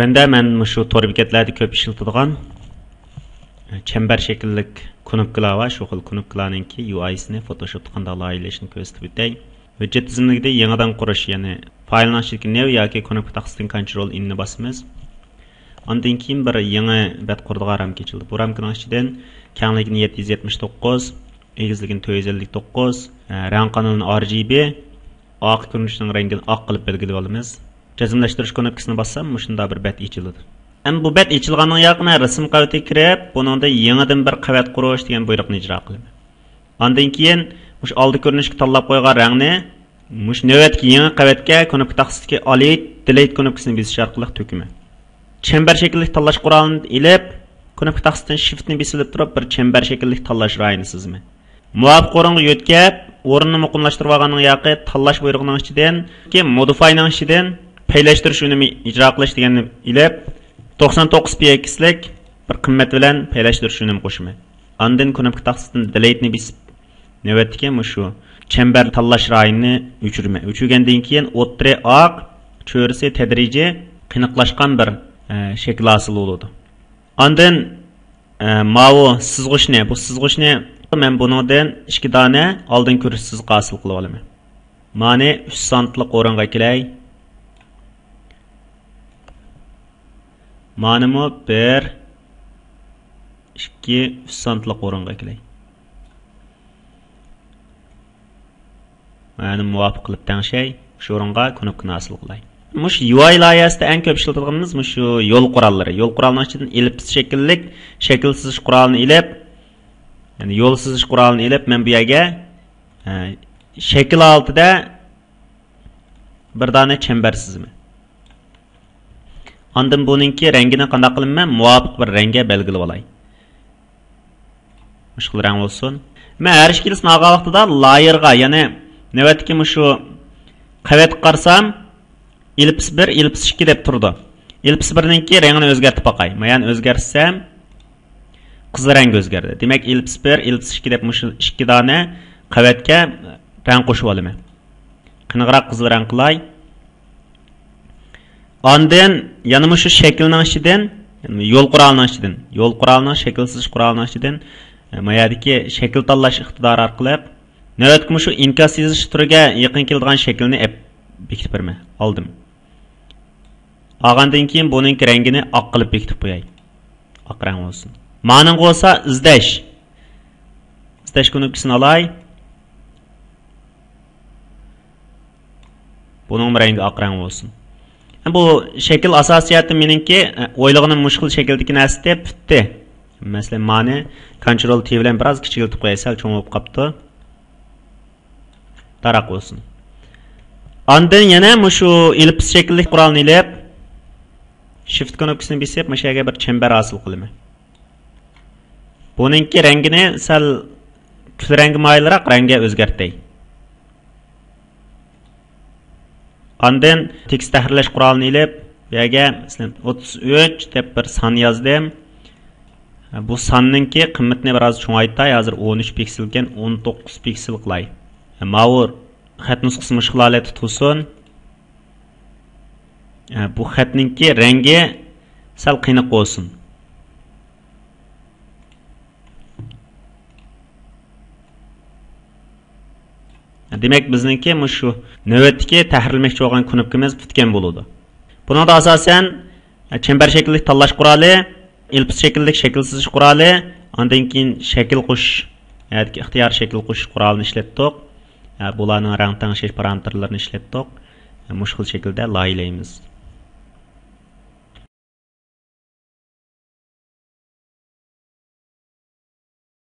Tövende men şu tor beketlarda köp işiltadigan çember şekillik knopkalar var. Şu xil knopkalarninki UI'sini Photoshop'da qanday layihəlashni ko'rsatib o'tay. Hujjat tizimligida yangidan qurish, ya'ni fayllanishlik new yoki knopka taqsidan Ctrl I ni bosamiz. Ondan keyin bir yangi bet qurdigan ramka ochildi. Bu ramkaning ichidan kengligini 779, egizligini 459, rang kanalini RGB, oq ko'rinishning rangini oq qilib belgilab olamiz. Jazmlashtirish knopkasini bossam, shunda bir bet ochiladi. Bu bet ochilgandan yoqma rasm qavatiga kirib, buningda yangidan bir qavat qurish degan buyruqni ijro qilaman. Ondan keyin mush oldi ko'rinishga tanlab qo'ygan rangni mush navbatga yangi qavatga knopka taqsidagi delete knopkasini bosish orqali to'kaman. Çember şekillik tanlash qurolini ilib, knopka taqsidan shiftni bosilib turib, bir çember şekillik tanlash rayini sizmi. Muvofiq o'ringa yo'tkab, o'rinni muqimlashtirib olganning yoqi tanlash buyrug'ining ichidan, keyin modifyning ichidan paylashtirish unumi ijro qilish deganni ilib 99 pxlik bir qimmat bilan paylashtirish unumi qo'shaman. Ondan knopka taqsidan delete ni bosib, navbatdagi shu çember tanlash rayini o'chiraman. O'chirgandan keyin o'ttiri oq, cho'risi tadrijiy qiniqlashgan bir şekil asıl oldu. Ondan mavi sızgıçni, bu sızgıçni men buningdan 2 dona oldin ko'rish sızgı asıl qilib olaman. Mani 3 santlik o'ringa kelay. Manimi 1 2 3 santlik o'ringa kelay. Mani muvofiq qilib tangshay, shu o'ringa knopkani asıl qilay. Mush UI layihasida eng ko'p ishlatilganimiz shu yo'l qurollari. Yo'l qurolining ichidan elliptis shakllik shakl sizish qurolini ilib, ya'ni yo'l sizish qurolini ilib, men bu yerga shakl altida bir dona chember sizaman. Ondan buningki rangini qanday qilaman? Muvofiq bir rangga belgilab olay. Mushkul rang bo'lsin. Men har ishkilisini olgan vaqtida layerga, ya'ni navbatdagi shu qavat qarsam ellipsis 1, ellipsis 2 deb turdi. Ellipsis 1'ninki rangini o'zgartib qo'yay. Men o'zgarsam qizil rang o'zgardi. Demak, ellipsis 1, ellipsis 2 deb mush 2 dona qavatga rang qo'shib olaman. Qiniqroq qizil rang qilay. Ondan yana shu shaklning ichidan, yo'l qurolining ichidan, yo'l qurolining shaklsiz qurolining ichidan mayadagi shakl tanlash iqtidori orqali navbatga shu inkos yozish turiga yaqin keladigan shaklni bekitib berman. Oldim. Olgandan keyin buning rangini oq qilib bekitib qo'yay. Oq rang bo'lsin. Ma'ning bo'lsa izlash. Izlash knopkasini olay. Buning rangi oq rang bo'lsin. Bu shakl asosiyati meningki o'ylig'ini mushkul shakldagi narsa deb bitdi. Masalan, ma'ni Ctrl T bilan biroz kichiltib qo'yasal, cho'ng bo'lib qopti. Taraq bo'lsin. Ondan yana shu ellipsis shaklli qurolni ilib, shift knopkasini bosib, mana shu yerga bir chember hosil qilaman. Buningki rangini sal kul rangi mayliroq rangga o'zgartay. Ondan tekst tahrirlash qurolini ilib, bu yerga masalan 33 deb bir son yozdim. Bu sonninki qimmatini biroz cho'ngaytay. Hozir 13 piksel ekan, 19 piksel qilay. Ma'vur xat nusxasi mushkul holatda tursin. Bu xatninki rangi sal qiyniq bo'lsin. Demak, bizningki shu navbatdagi tahrirlamoqchi bo'lgan knopkamiz bitgan bo'ladi. Buningda asosan chember shakllik tanlash quroli, ellipsis shakllik shakl sizish quroli, undan keyin shakl qo'shish, yoki ixtiyor shakl qo'shish qurolini ishlatdik. Bularning rang tanlash parametrlarini ishlatdik. Mushkul shaklda loyihalaymiz.